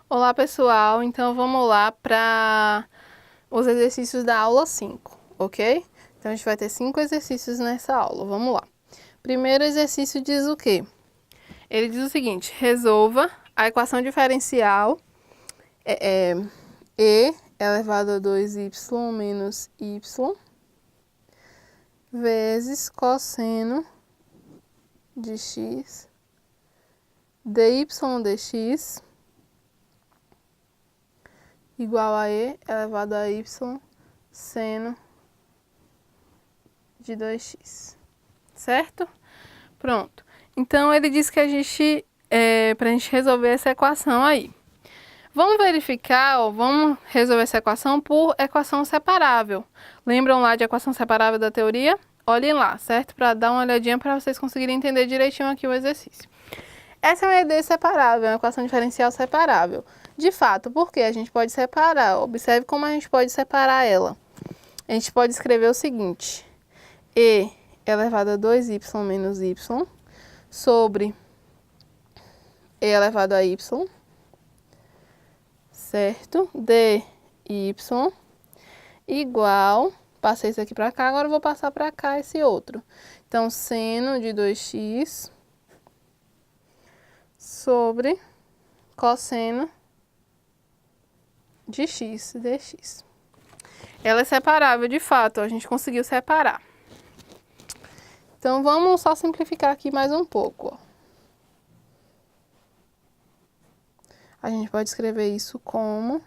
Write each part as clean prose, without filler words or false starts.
Olá, pessoal. Então, vamos lá para os exercícios da aula 5, ok? Então, a gente vai ter 5 exercícios nessa aula. Vamos lá. Primeiro exercício diz o quê? Ele diz o seguinte: resolva a equação diferencial e elevado a 2y menos y vezes cosseno de x dy dx igual a e elevado a y seno de 2x, certo? Pronto. Então, ele diz que para a gente resolver essa equação aí. Vamos verificar, ó, vamos resolver essa equação por equação separável. Lembram lá de equação separável da teoria? Olhem lá, certo? Para dar uma olhadinha para vocês conseguirem entender direitinho aqui o exercício. Essa é uma ED separável, uma equação diferencial separável. De fato, porque a gente pode separar. Observe como a gente pode separar ela. A gente pode escrever o seguinte: e elevado a 2y menos y sobre e elevado a y, certo? dy igual, passei isso aqui para cá, agora eu vou passar para cá esse outro. Então, seno de 2x sobre cosseno de x dx. Ela é separável, de fato, a gente conseguiu separar. Então, vamos só simplificar aqui mais um pouco, ó. A gente pode escrever isso como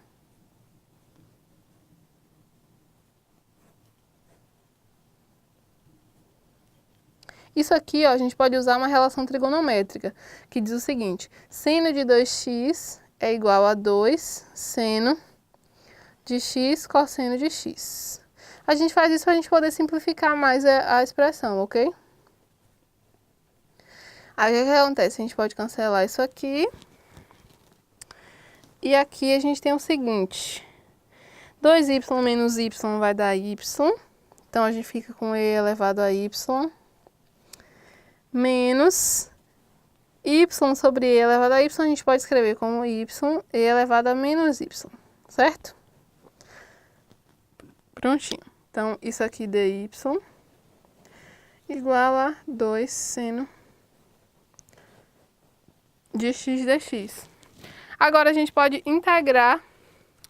isso aqui, ó, a gente pode usar uma relação trigonométrica, que diz o seguinte: seno de 2x é igual a 2 seno de x cosseno de x. A gente faz isso para a gente poder simplificar mais a expressão, ok? Aí o que acontece? A gente pode cancelar isso aqui. E aqui a gente tem o seguinte: 2y menos y vai dar y. Então, a gente fica com e elevado a y menos y sobre e elevado a y, a gente pode escrever como y e elevado a menos y, certo? Prontinho. Então, isso aqui dy igual a 2 seno de x dx. Agora, a gente pode integrar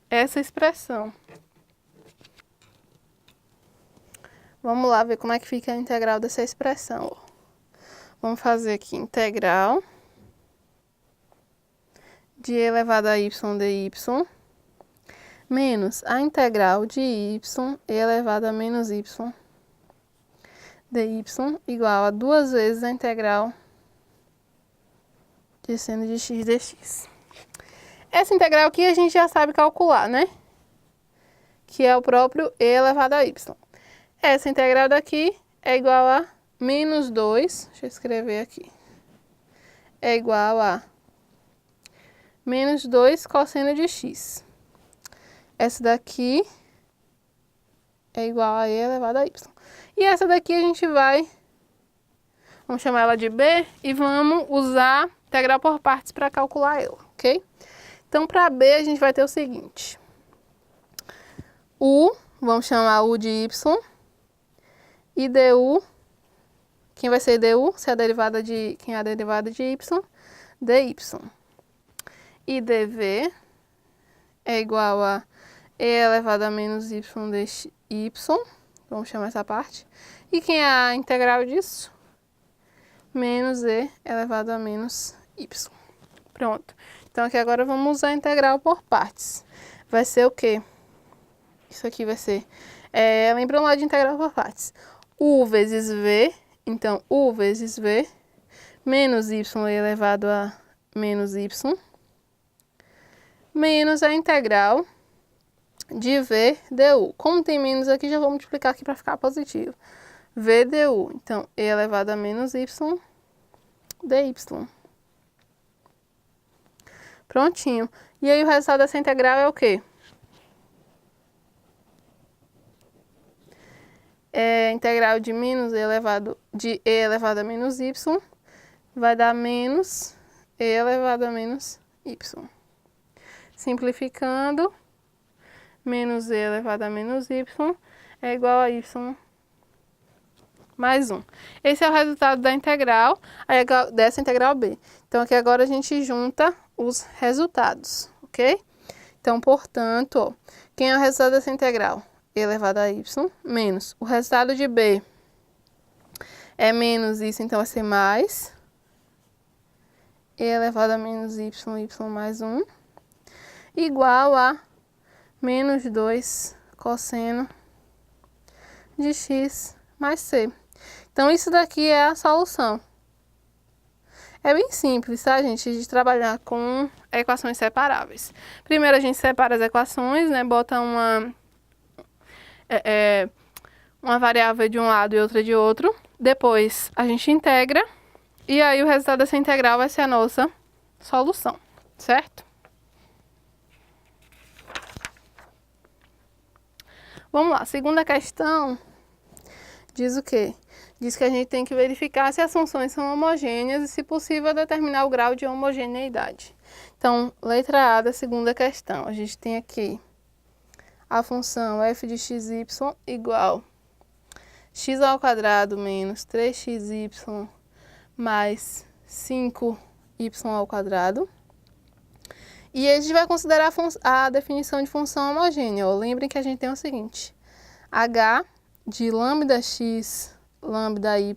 essa expressão. Vamos lá ver como é que fica a integral dessa expressão, ó. Vamos fazer aqui integral de e elevado a y dy menos a integral de y e elevado a menos y dy igual a 2 vezes a integral de seno de x dx. Essa integral aqui a gente já sabe calcular, né? Que é o próprio e elevado a y. Essa integral daqui é igual a menos 2, deixa eu escrever aqui, é igual a menos 2 cosseno de x. Essa daqui é igual a e elevado a y. E essa daqui a gente vamos chamar ela de b e vamos usar integral por partes para calcular ela, ok? Então, para b a gente vai ter o seguinte: vamos chamar u de y, e du, quem vai ser du? Se é a derivada de, quem é a derivada de y? Dy. E dv é igual a e elevado a menos y dx y, vamos chamar essa parte. E quem é a integral disso? Menos e elevado a menos y. Pronto. Então, aqui agora vamos usar a integral por partes. Vai ser o quê? Isso aqui vai ser, lembram lá de integral por partes. U vezes v, então u vezes v, menos y elevado a menos y, menos a integral de v du. Como tem menos aqui, já vou multiplicar aqui para ficar positivo. V du, então e elevado a menos y dy. Prontinho. E aí o resultado dessa integral é o quê? É integral de menos e elevado a menos y vai dar menos e elevado a menos y. Simplificando, menos z elevado a menos y é igual a y mais 1. Esse é o resultado da integral, dessa integral b. Então, aqui agora a gente junta os resultados, ok? Então, portanto, ó, quem é o resultado dessa integral? E elevado a y menos o resultado de b é menos isso, então vai ser mais e elevado a menos y mais 1 igual a menos 2 cosseno de x mais c. Então, isso daqui é a solução. É bem simples, tá, gente? De trabalhar com equações separáveis. Primeiro, a gente separa as equações, né? Bota uma variável de um lado e outra de outro. Depois, a gente integra. E aí, o resultado dessa integral vai ser a nossa solução, certo? Vamos lá. Segunda questão diz o quê? Diz que a gente tem que verificar se as funções são homogêneas e, se possível, determinar o grau de homogeneidade. Então, letra A da segunda questão. A gente tem aqui a função f de xy igual x ao quadrado menos 3xy mais 5y ao quadrado. E a gente vai considerar a definição de função homogênea. Lembrem que a gente tem o seguinte: h de lambda x lambda y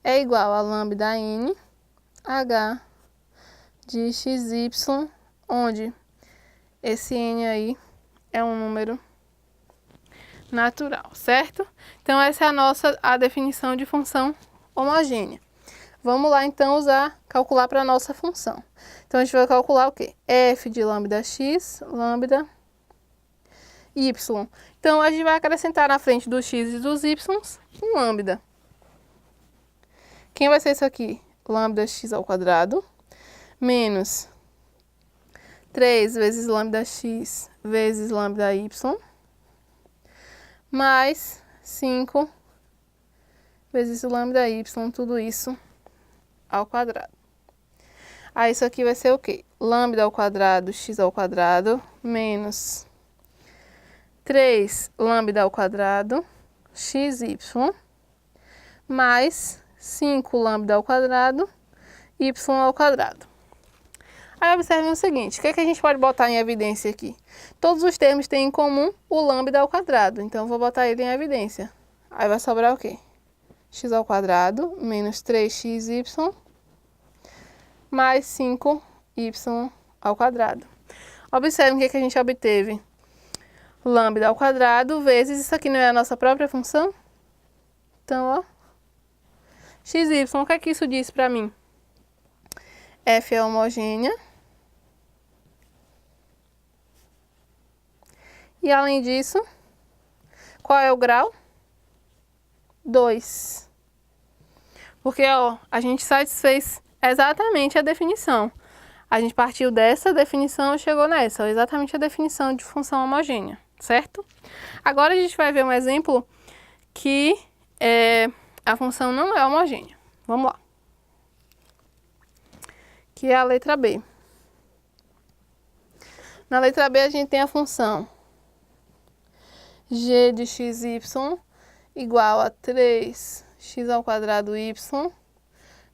é igual a lambda n h de xy, onde esse n aí é um número natural, certo? Então, essa é a definição de função homogênea. Vamos lá, então, calcular para a nossa função. Então, a gente vai calcular o quê? F de lambda x, lambda y. Então, a gente vai acrescentar na frente dos x e dos y um lambda. Quem vai ser isso aqui? Lambda x ao quadrado menos 3 vezes lambda x vezes lambda y mais 5 vezes lambda y, tudo isso ao quadrado. Aí, isso aqui vai ser o quê? Lambda ao quadrado, x ao quadrado, menos 3 lambda ao quadrado, xy, mais 5 lambda ao quadrado, y ao quadrado. Aí, observem o seguinte: o que é que a gente pode botar em evidência aqui? Todos os termos têm em comum o lambda ao quadrado, então eu vou botar ele em evidência. Aí vai sobrar o quê? X ao quadrado menos 3xy mais 5y ao quadrado. Observem o que a gente obteve. Lambda ao quadrado vezes, isso aqui não é a nossa própria função? Então, ó, xy, o que é que isso diz para mim? F é homogênea. E, além disso, qual é o grau? 2. Porque, ó, a gente satisfez exatamente a definição. A gente partiu dessa definição e chegou nessa, ó, exatamente a definição de função homogênea, certo? Agora a gente vai ver um exemplo que a função não é homogênea. Vamos lá. Que é a letra B. Na letra B a gente tem a função g de xy igual a 3x ao quadrado y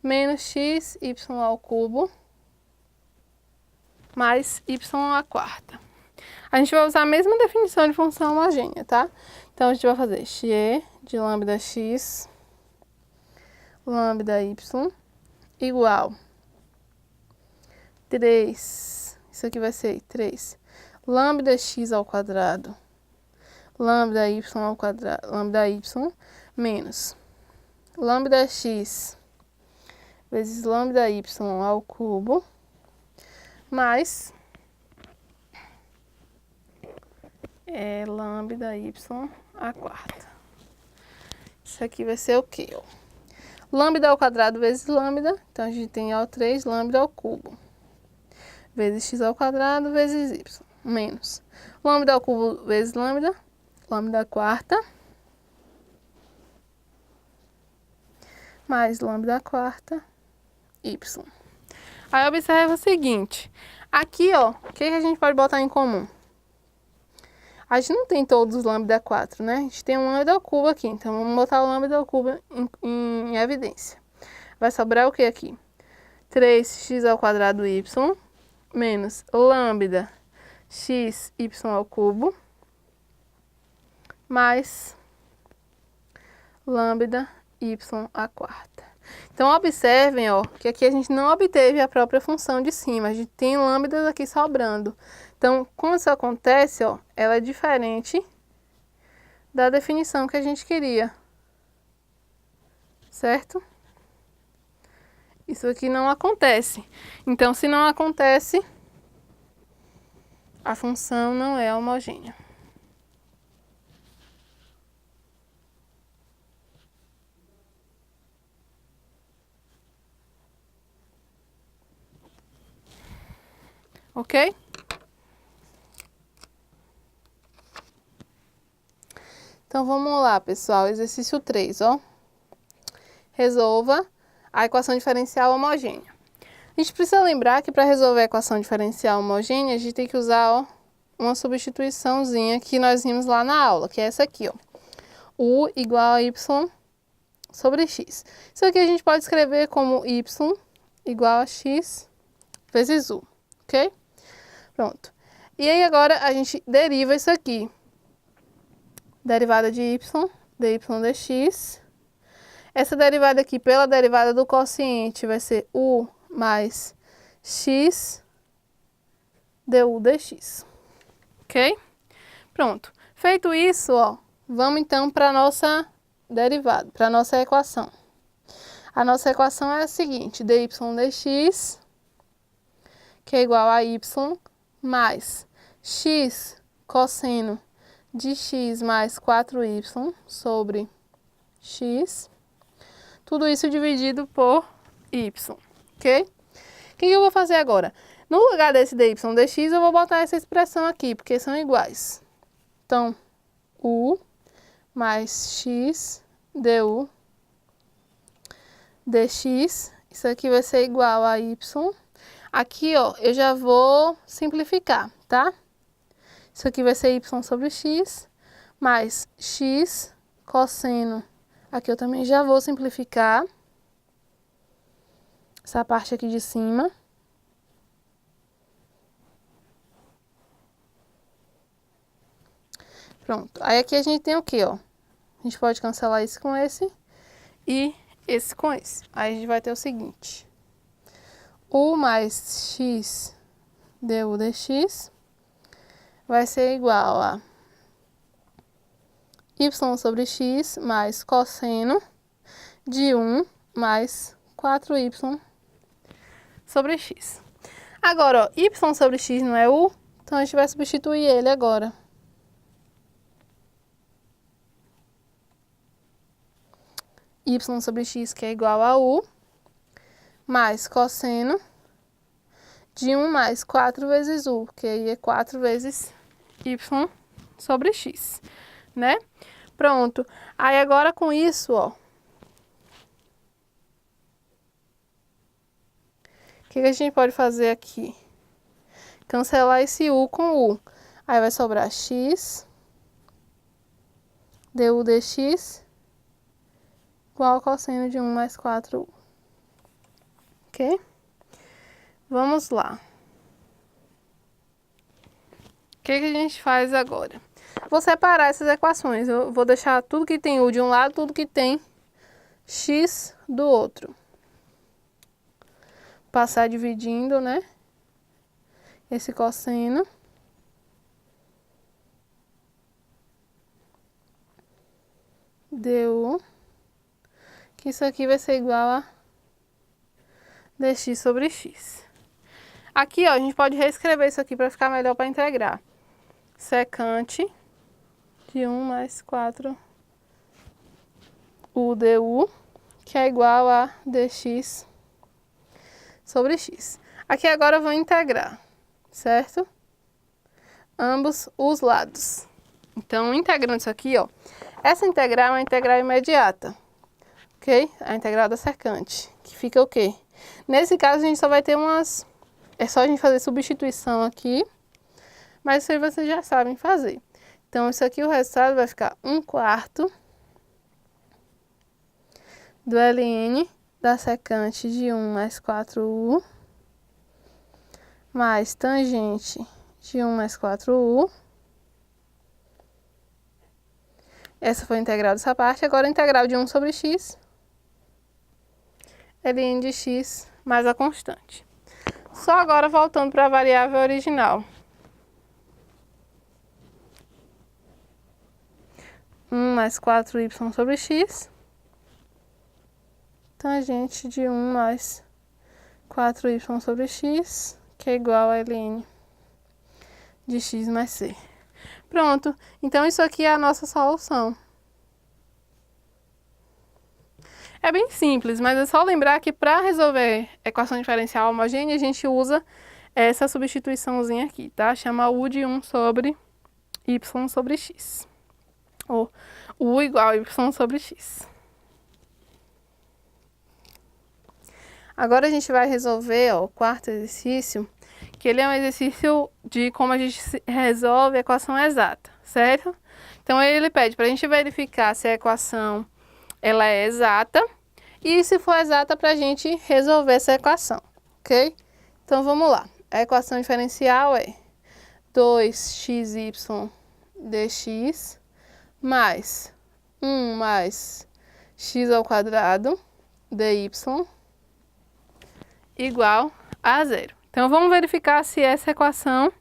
menos xy ao cubo mais y à quarta. A gente vai usar a mesma definição de função homogênea, tá? Então, a gente vai fazer g de lambda x, lambda y, igual 3, isso aqui vai ser 3, lambda x ao quadrado, lambda y ao quadrado, lambda y, menos lambda x vezes lambda y ao cubo, mais lambda y à quarta. Isso aqui vai ser o quê? Lambda ao quadrado vezes lambda, então a gente tem, ó, 3 lambda ao cubo, vezes x ao quadrado vezes y, menos lambda ao cubo vezes lambda, lambda à quarta, mais lambda à quarta, y. Aí, observa o seguinte: Aqui, ó, o que a gente pode botar em comum? A gente não tem todos os lambda 4, né? A gente tem um lambda ao cubo aqui, então vamos botar o lambda ao cubo em evidência. Vai sobrar o que aqui? 3x ao quadrado y menos lambda x y ao cubo mais lambda y à quarta. Então, observem, ó, que aqui a gente não obteve a própria função de cima, a gente tem lambdas aqui sobrando. Então, como isso acontece, ó, ela é diferente da definição que a gente queria, certo? Isso aqui não acontece. Então, se não acontece, a função não é homogênea. Ok? Então, vamos lá, pessoal. Exercício 3, ó. Resolva a equação diferencial homogênea. A gente precisa lembrar que para resolver a equação diferencial homogênea, a gente tem que usar, ó, uma substituiçãozinha que nós vimos lá na aula, que é essa aqui, ó. U igual a y sobre x. Isso aqui a gente pode escrever como y igual a x vezes u, ok? Pronto. E aí agora a gente deriva isso aqui. Derivada de y, dy dx. Essa derivada aqui pela derivada do quociente vai ser u mais x du dx. Ok? Pronto. Feito isso, ó, vamos então para a nossa derivada, para a nossa equação. A nossa equação é a seguinte, dy dx, que é igual a y mais x cosseno de x mais 4y sobre x, tudo isso dividido por y, ok? O que eu vou fazer agora? No lugar desse dy dx, eu vou botar essa expressão aqui, porque são iguais. Então, u mais x du dx, isso aqui vai ser igual a y. Aqui, ó, eu já vou simplificar, tá? Isso aqui vai ser y sobre x, mais x cosseno. Aqui eu também já vou simplificar essa parte aqui de cima. Pronto. Aí aqui a gente tem o quê, ó? A gente pode cancelar esse com esse e esse com esse. Aí a gente vai ter o seguinte. U mais x du dx vai ser igual a y sobre x mais cosseno de 1 mais 4y sobre x. Agora, ó, y sobre x não é u, então a gente vai substituir ele agora. Y sobre x, que é igual a u, mais cosseno de 1 mais 4 vezes u, que aí é 4 vezes y sobre x, né? Pronto. Aí agora com isso, ó, o que a gente pode fazer aqui? Cancelar esse u com u. Aí vai sobrar x du dx igual ao cosseno de 1 mais 4u. Ok? Vamos lá. O que a gente faz agora? Vou separar essas equações. Eu vou deixar tudo que tem u de um lado, tudo que tem x do outro. Passar dividindo, né? Esse cosseno. Du. Que isso aqui vai ser igual a dx sobre x. Aqui, ó, a gente pode reescrever isso aqui para ficar melhor para integrar. Secante de 1 mais 4 u du, que é igual a dx sobre x. Aqui agora eu vou integrar, certo? Ambos os lados. Então, integrando isso aqui, ó, essa integral é uma integral imediata, ok? A integral da secante, que fica o quê? Nesse caso, a gente só vai ter umas É só a gente fazer substituição aqui, mas isso aí vocês já sabem fazer. Então, isso aqui, o resultado vai ficar 1/4 do ln da secante de 1 mais 4u mais tangente de 1 mais 4u. Essa foi a integral dessa parte. Agora a integral de 1 sobre x, ln de x mais a constante. Só agora voltando para a variável original. 1 mais 4y sobre x, tangente de 1 mais 4y sobre x, que é igual a ln de x mais c. Pronto, então isso aqui é a nossa solução. É bem simples, mas é só lembrar que para resolver equação diferencial homogênea, a gente usa essa substituiçãozinha aqui, tá? Chama u de 1 sobre y sobre x. Ou u igual a y sobre x. Agora a gente vai resolver, ó, o quarto exercício, que ele é um exercício de como a gente resolve a equação exata, certo? Então ele pede para a gente verificar se a equação ela é exata e se for exata para a gente resolver essa equação, ok? Então vamos lá. A equação diferencial é 2xy dx mais 1 mais x ao quadrado dy igual a 0. Então, vamos verificar se essa equação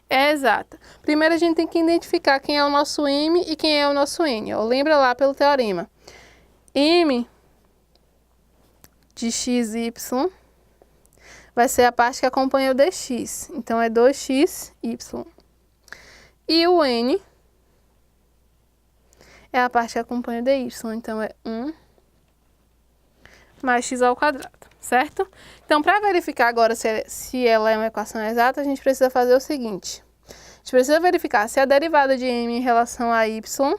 é exata. Primeiro, a gente tem que identificar quem é o nosso m e quem é o nosso n. Ó, lembra lá pelo teorema. M de xy vai ser a parte que acompanha o dx. Então, é 2xy. E o n é a parte que acompanha o dy. Então, é 1 mais x ao quadrado, certo? Então, para verificar agora se ela é uma equação exata, a gente precisa fazer o seguinte. A gente precisa verificar se a derivada de m em relação a y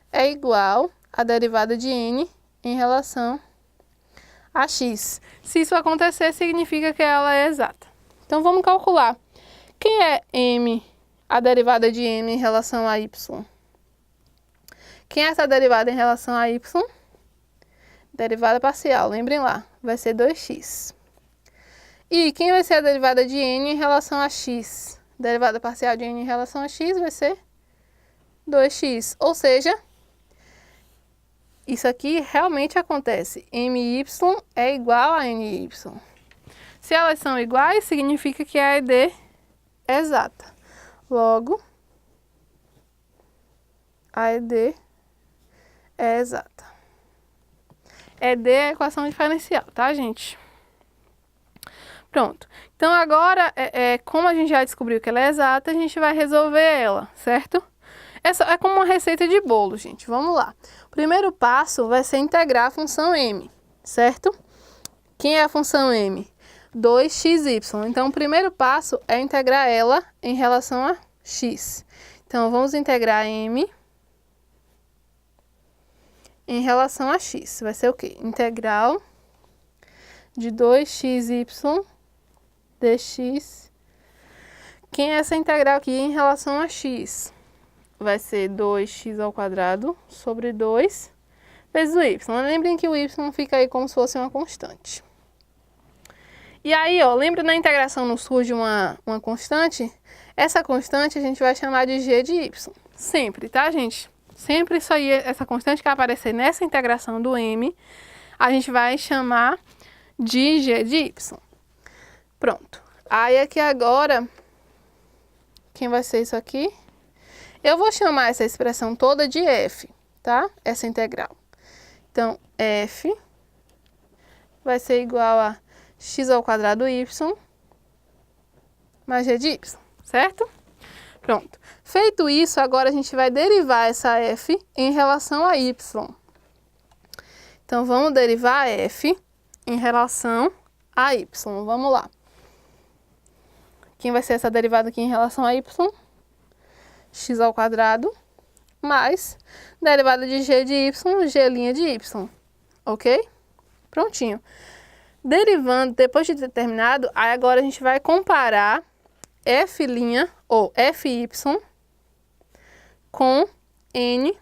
é igual à derivada de n em relação a x. Se isso acontecer, significa que ela é exata. Então, vamos calcular. Quem é m, a derivada de m em relação a y? Quem é essa derivada em relação a y? Derivada parcial, lembrem lá, vai ser 2x. E quem vai ser a derivada de n em relação a x? Derivada parcial de n em relação a x vai ser 2x. Ou seja, isso aqui realmente acontece. My é igual a ny. Se elas são iguais, significa que a ED é exata. Logo, a ED é exata. ED é a equação diferencial, tá, gente? Pronto. Então, agora, como a gente já descobriu que ela é exata, a gente vai resolver ela, certo? Essa é como uma receita de bolo, gente. Vamos lá. O primeiro passo vai ser integrar a função m, certo? Quem é a função m? 2xy. Então, o primeiro passo é integrar ela em relação a x. Então, vamos integrar m em relação a x. Vai ser o quê? Integral de 2xy dx. Quem é essa integral aqui em relação a x? Vai ser 2x ao quadrado sobre 2 vezes o y. Lembrem que o y fica aí como se fosse uma constante. E aí, ó, lembra na integração não surge uma constante? Essa constante a gente vai chamar de g de y. Sempre, tá, gente? Sempre isso aí, essa constante que aparecer nessa integração do m, a gente vai chamar de g de y. Pronto. Aí aqui agora, quem vai ser isso aqui? Eu vou chamar essa expressão toda de f, tá? Essa integral. Então, f vai ser igual a x ao quadrado y mais g de y, certo? Pronto. Feito isso, agora a gente vai derivar essa f em relação a y. Então, vamos derivar f em relação a y. Vamos lá. Quem vai ser essa derivada aqui em relação a y? X ao quadrado mais derivada de g de y, g' de y. Ok? Prontinho. Derivando, depois de determinado, aí agora a gente vai comparar f' ou fy com n,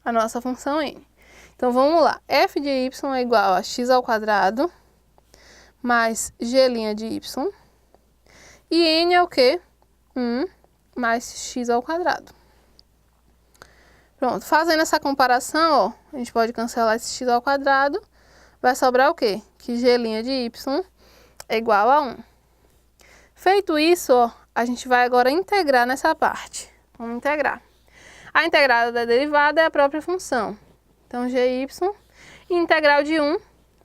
a nossa função n. Então, vamos lá. F de y é igual a x ao quadrado mais g' de y. E n é o quê? 1 mais x ao quadrado. Pronto. Fazendo essa comparação, ó, a gente pode cancelar esse x ao quadrado. Vai sobrar o quê? Que g' de y é igual a 1. Feito isso, ó, a gente vai agora integrar nessa parte. Vamos integrar. A integrada da derivada é a própria função. Então, gy, e integral de 1,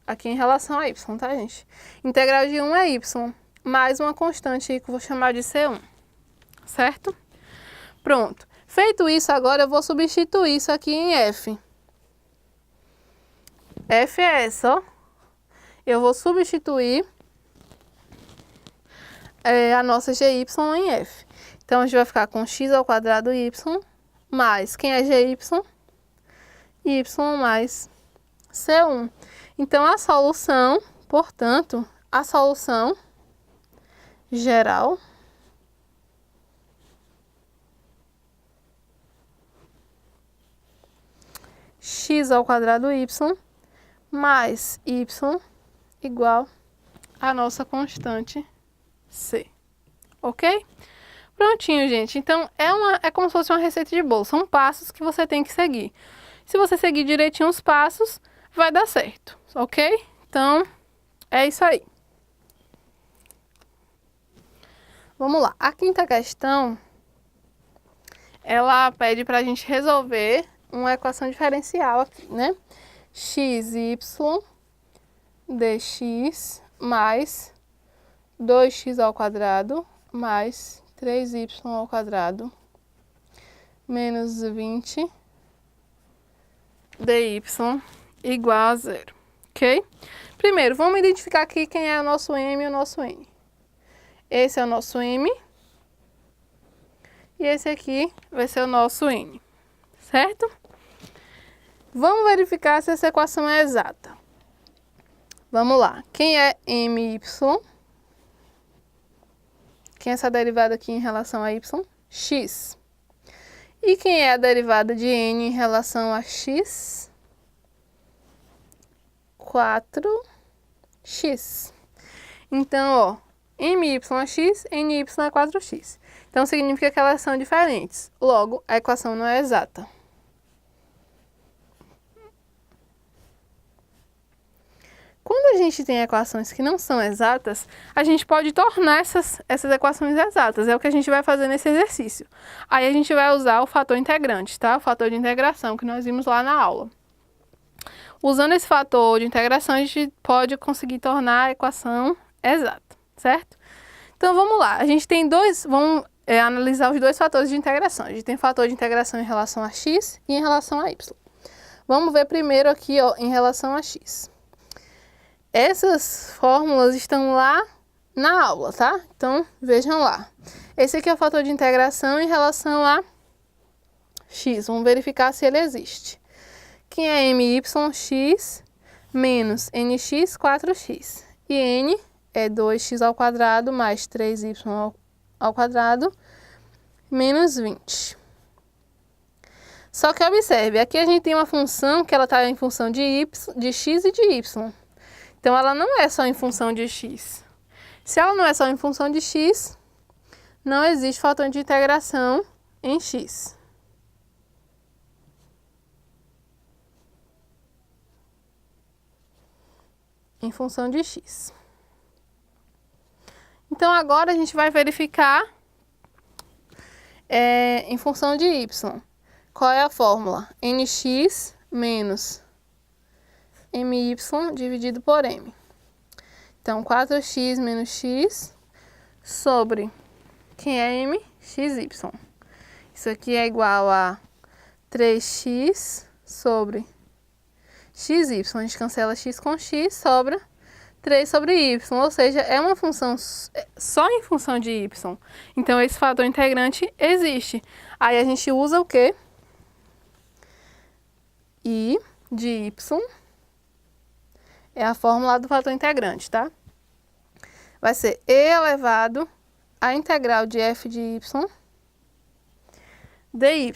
aqui em relação a y, tá, gente? Integral de 1 é y, mais uma constante aí que eu vou chamar de C1, certo? Pronto. Feito isso, agora eu vou substituir isso aqui em f. F é essa, ó. Eu vou substituir a nossa gy em f. Então, a gente vai ficar com x ao quadrado y mais, quem é gy? Y mais C1. Então, a solução, portanto, a solução geral x ao quadrado y mais y igual a nossa constante C. Ok? Prontinho, gente. Então, é como se fosse uma receita de bolo. São passos que você tem que seguir. Se você seguir direitinho os passos, vai dar certo, ok? Então, é isso aí. Vamos lá. A quinta questão, ela pede para a gente resolver uma equação diferencial aqui, né? xy dx mais 2x ao quadrado mais 3y ao quadrado menos 20 dy igual a 0, ok? Primeiro, vamos identificar aqui quem é o nosso m e o nosso n. Esse é o nosso m e esse aqui vai ser o nosso n, certo? Vamos verificar se essa equação é exata. Vamos lá. Quem é my? Quem é essa derivada aqui em relação a y? X. E quem é a derivada de n em relação a x? 4x. Então, ó, my é x, ny é 4x. Então, significa que elas são diferentes. Logo, a equação não é exata. Quando a gente tem equações que não são exatas, a gente pode tornar essas equações exatas. É o que a gente vai fazer nesse exercício. Aí a gente vai usar o fator integrante, tá? O fator de integração que nós vimos lá na aula. Usando esse fator de integração, a gente pode conseguir tornar a equação exata, certo? Então, vamos lá. A gente tem vamos analisar os dois fatores de integração. A gente tem fator de integração em relação a x e em relação a y. Vamos ver primeiro aqui, ó, em relação a x. Essas fórmulas estão lá na aula, tá? Então, vejam lá. Esse aqui é o fator de integração em relação a x. Vamos verificar se ele existe. Que é myx menos nx, 4x. E n é 2x ao quadrado mais 3y ao quadrado menos 20. Só que observe, aqui a gente tem uma função que ela está em função de x e de y. Então, ela não é só em função de x. Se ela não é só em função de x, não existe fator de integração em x. Em função de x. Então, agora a gente vai verificar em função de y. Qual é a fórmula? nx menos my dividido por m. Então, 4x menos x sobre, quem é m? xy. Isso aqui é igual a 3x sobre xy. A gente cancela x com x, sobra 3 sobre y. Ou seja, é uma função só em função de y. Então, esse fator integrante existe. Aí, a gente usa o quê? I de y É a fórmula do fator integrante, tá? Vai ser e elevado a integral de f de y dy.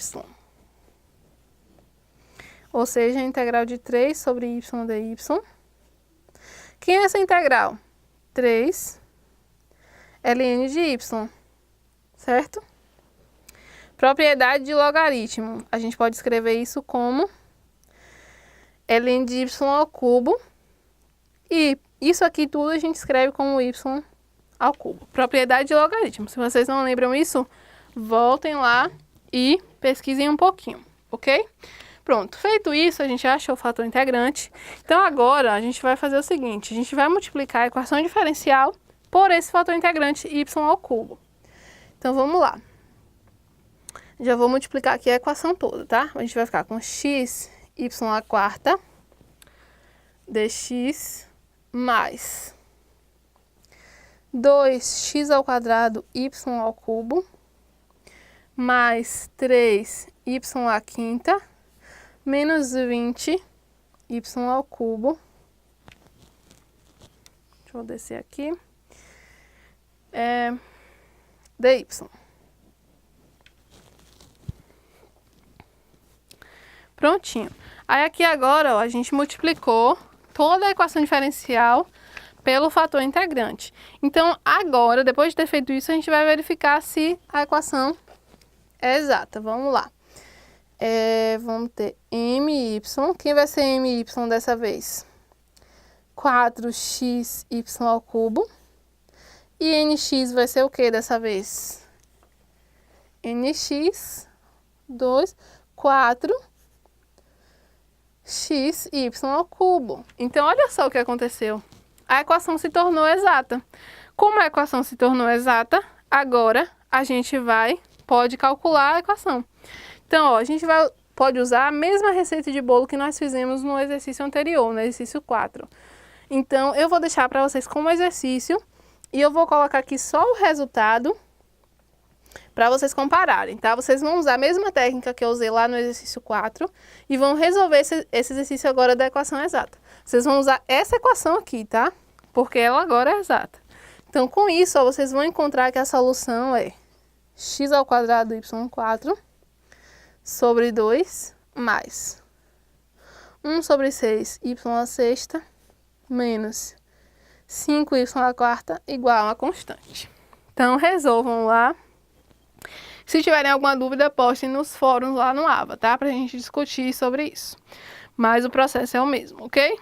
Ou seja, a integral de 3 sobre y dy. Quem é essa integral? 3 ln de y, certo? Propriedade de logaritmo. A gente pode escrever isso como ln de y ao cubo. E isso aqui tudo a gente escreve como y ao cubo. Propriedade de logaritmo. Se vocês não lembram isso, voltem lá e pesquisem um pouquinho, ok? Pronto, feito isso, a gente achou o fator integrante. Então agora a gente vai fazer o seguinte, a gente vai multiplicar a equação diferencial por esse fator integrante y ao cubo. Então vamos lá. Já vou multiplicar aqui a equação toda, tá? A gente vai ficar com x, y à quarta, dx mais 2x ao quadrado y ao cubo mais 3y à quinta menos 20 y ao cubo. Deixa eu descer aqui. Dy. Prontinho. Aí aqui agora, ó, a gente multiplicou toda a equação diferencial pelo fator integrante. Então, agora, depois de ter feito isso, a gente vai verificar se a equação é exata. Vamos lá. Vamos ter my. Quem vai ser my dessa vez? 4xy ao cubo. E nx vai ser o que dessa vez? Nx, 2, 4xy ao cubo. Então, olha só o que aconteceu. A equação se tornou exata. Como a equação se tornou exata, agora a gente pode calcular a equação. Então, ó, a gente pode usar a mesma receita de bolo que nós fizemos no exercício anterior, no exercício 4. Então, eu vou deixar para vocês como exercício e eu vou colocar aqui só o resultado para vocês compararem, tá? Vocês vão usar a mesma técnica que eu usei lá no exercício 4 e vão resolver esse exercício agora da equação exata. Vocês vão usar essa equação aqui, tá? Porque ela agora é exata. Então, com isso, ó, vocês vão encontrar que a solução é x ao quadrado y4 sobre 2 mais 1 sobre 6 y à sexta menos 5y à quarta igual a constante. Então, resolvam lá. Se tiverem alguma dúvida, postem nos fóruns lá no AVA, tá? Pra gente discutir sobre isso. Mas o processo é o mesmo, ok?